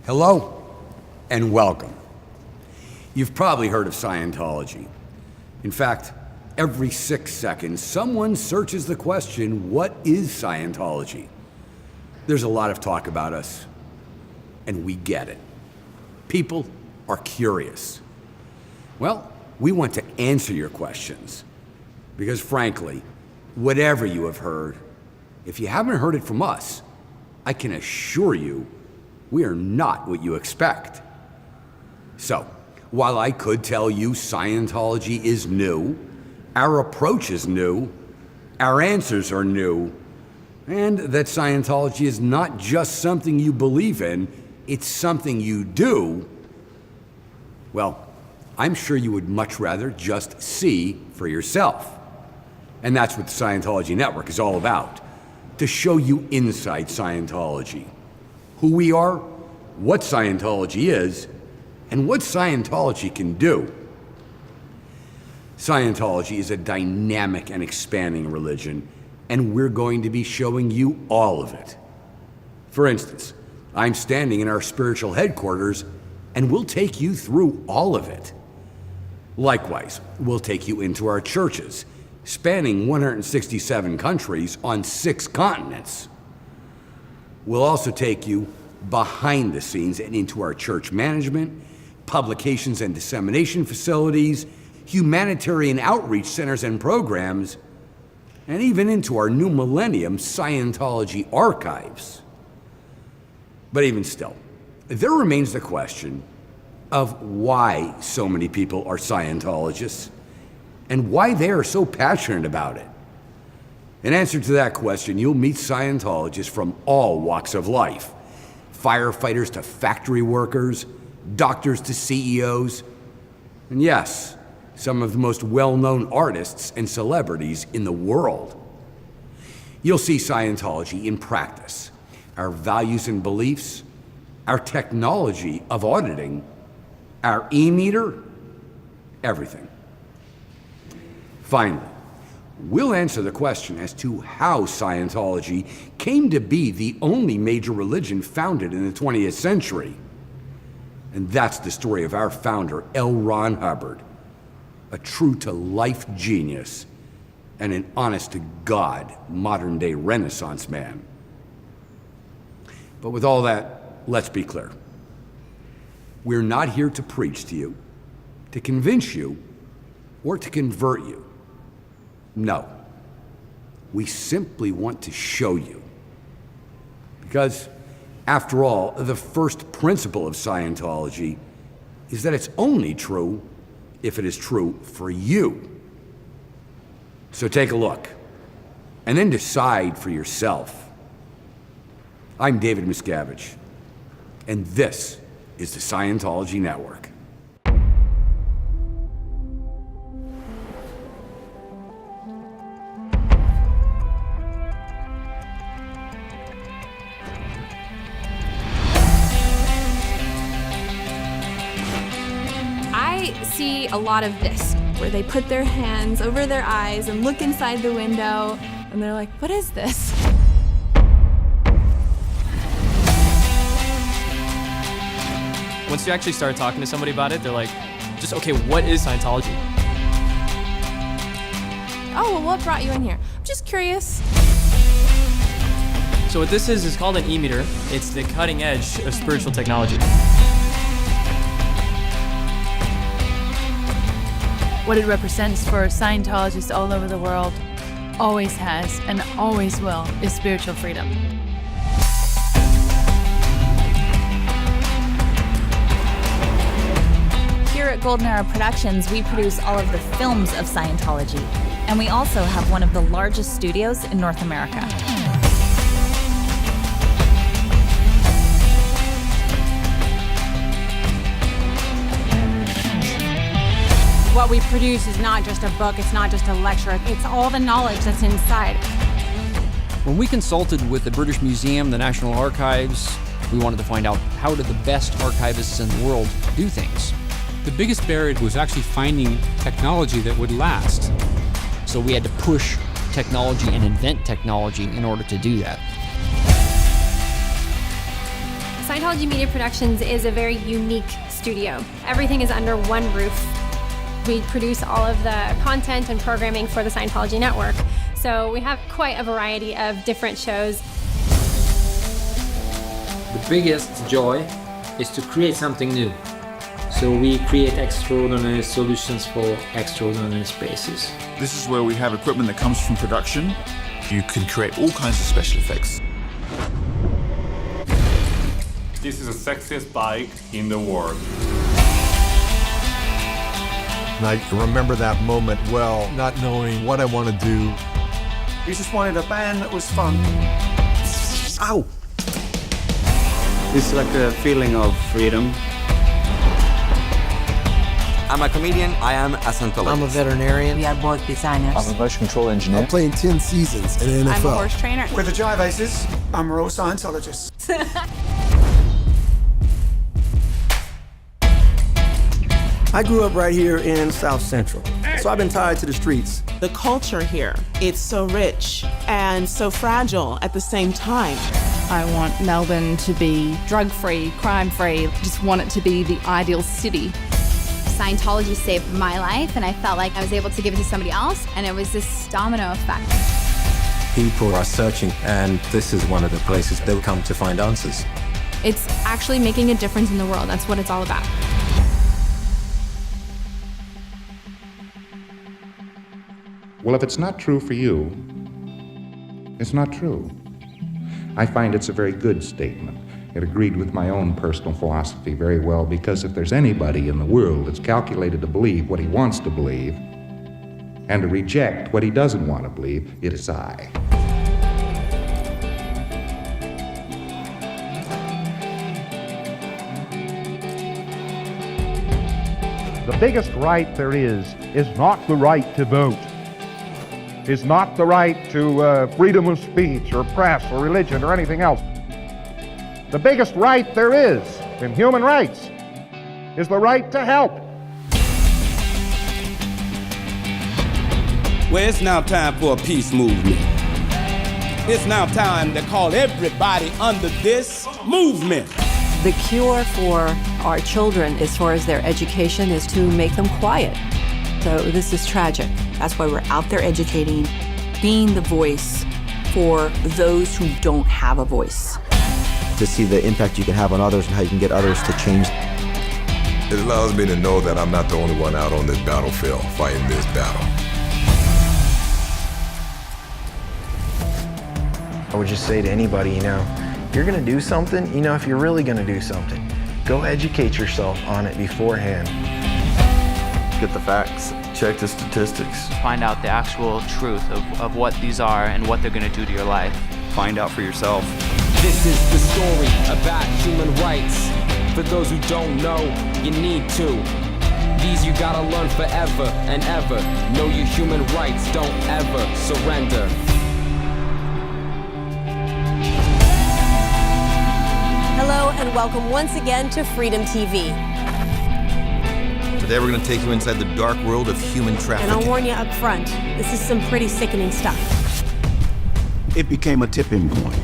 Hello and welcome. You've probably heard of Scientology. In fact, every 6 seconds, someone searches the question, what is Scientology? There's a lot of talk about us, and we get it. People are curious. Well, we want to answer your questions, because frankly, whatever you have heard, if you haven't heard it from us, I can assure you we are not what you expect. So, while I could tell you Scientology is new, our approach is new, our answers are new, and that Scientology is not just something you believe in, it's something you do, well, I'm sure you would much rather just see for yourself. And that's what the Scientology Network is all about, to show you inside Scientology. Who we are, what Scientology is, and what Scientology can do. Scientology is a dynamic and expanding religion, and we're going to be showing you all of it. For instance, I'm standing in our spiritual headquarters, and we'll take you through all of it. Likewise, we'll take you into our churches, spanning 167 countries on 6 continents. We'll also take you behind the scenes and into our church management, publications and dissemination facilities, humanitarian outreach centers and programs, and even into our new millennium Scientology archives. But even still, there remains the question of why so many people are Scientologists and why they are so passionate about it. In answer to that question, you'll meet Scientologists from all walks of life, firefighters to factory workers, doctors to CEOs, and yes, some of the most well-known artists and celebrities in the world. You'll see Scientology in practice, our values and beliefs, our technology of auditing, our e-meter, everything. Finally, we'll answer the question as to how Scientology came to be the only major religion founded in the 20th century. And that's the story of our founder, L. Ron Hubbard, a true-to-life genius and an honest-to-God modern-day Renaissance man. But with all that, let's be clear. We're not here to preach to you, to convince you, or to convert you. No. We simply want to show you. Because, after all, the first principle of Scientology is that it's only true if it is true for you. So take a look, and then decide for yourself. I'm David Miscavige, and this is the Scientology Network. I see a lot of this, where they put their hands over their eyes and look inside the window, and they're like, what is this? Once you actually start talking to somebody about it, they're like, just, okay, what is Scientology? Oh, well, what brought you in here? I'm just curious. So what this is called an e-meter. It's the cutting edge of spiritual technology. What it represents for Scientologists all over the world, always has and always will, is spiritual freedom. Here at Golden Era Productions, we produce all of the films of Scientology, and we also have one of the largest studios in North America. What we produce is not just a book, it's not just a lecture, it's all the knowledge that's inside. When we consulted with the British Museum, the National Archives, we wanted to find out how do the best archivists in the world do things. The biggest barrier was actually finding technology that would last. So we had to push technology and invent technology in order to do that. Scientology Media Productions is a very unique studio. Everything is under one roof. We produce all of the content and programming for the Scientology network. So we have quite a variety of different shows. The biggest joy is to create something new. So we create extraordinary solutions for extraordinary spaces. This is where we have equipment that comes from production. You can create all kinds of special effects. This is the sexiest bike in the world. And I remember that moment well, not knowing what I want to do. We just wanted a band that was fun. Ow! It's like a feeling of freedom. I'm a comedian, I am a Scientologist. I'm a veterinarian. We are both designers. I'm a motion control engineer. I'm playing 10 seasons in the NFL. I'm a horse trainer. With the Jive Aces, I'm a real Scientologist. I grew up right here in South Central, so I've been tied to the streets. The culture here, it's so rich and so fragile at the same time. I want Melbourne to be drug-free, crime-free, just want it to be the ideal city. Scientology saved my life, and I felt like I was able to give it to somebody else, and it was this domino effect. People are searching, and this is one of the places they'll come to find answers. It's actually making a difference in the world. That's what it's all about. Well, if it's not true for you, it's not true. I find it's a very good statement. It agreed with my own personal philosophy very well, because if there's anybody in the world that's calculated to believe what he wants to believe and to reject what he doesn't want to believe, it is I. The biggest right there is not the right to vote. Is not the right to freedom of speech or press or religion or anything else. The biggest right there is in human rights is the right to help. Well, it's now time for a peace movement. It's now time to call everybody under this movement. The cure for our children as far as their education is to make them quiet. So this is tragic. That's why we're out there educating, being the voice for those who don't have a voice. To see the impact you can have on others and how you can get others to change. It allows me to know that I'm not the only one out on this battlefield fighting this battle. I would just say to anybody, if you're gonna do something, if you're really gonna do something, go educate yourself on it beforehand. Get the facts, check the statistics. Find out the actual truth of what these are and what they're gonna do to your life. Find out for yourself. This is the story about human rights. For those who don't know, you need to. These you gotta learn forever and ever. Know your human rights, don't ever surrender. Hello and welcome once again to Freedom TV. Today we're going to take you inside the dark world of human trafficking. And I'll warn you up front, this is some pretty sickening stuff. It became a tipping point,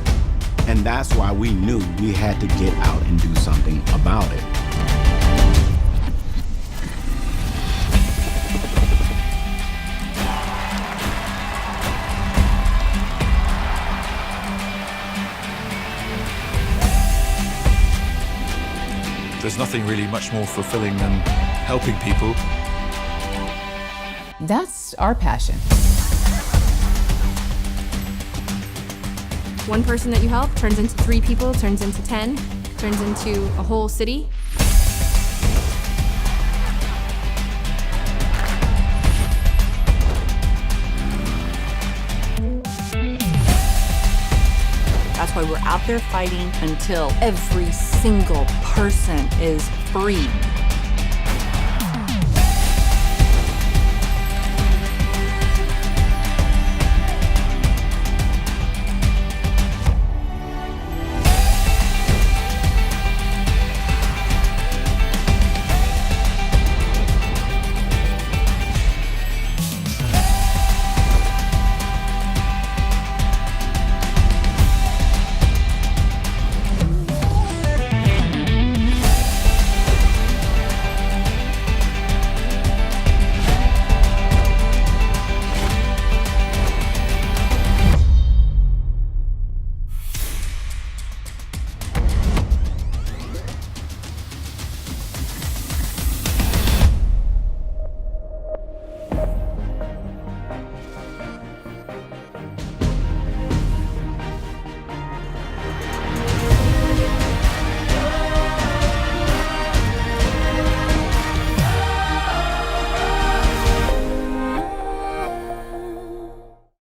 and that's why we knew we had to get out and do something about it. There's nothing really much more fulfilling than helping people. That's our passion. One person that you help turns into 3 people, turns into 10, turns into a whole city. That's why we're out there fighting until every single person is free.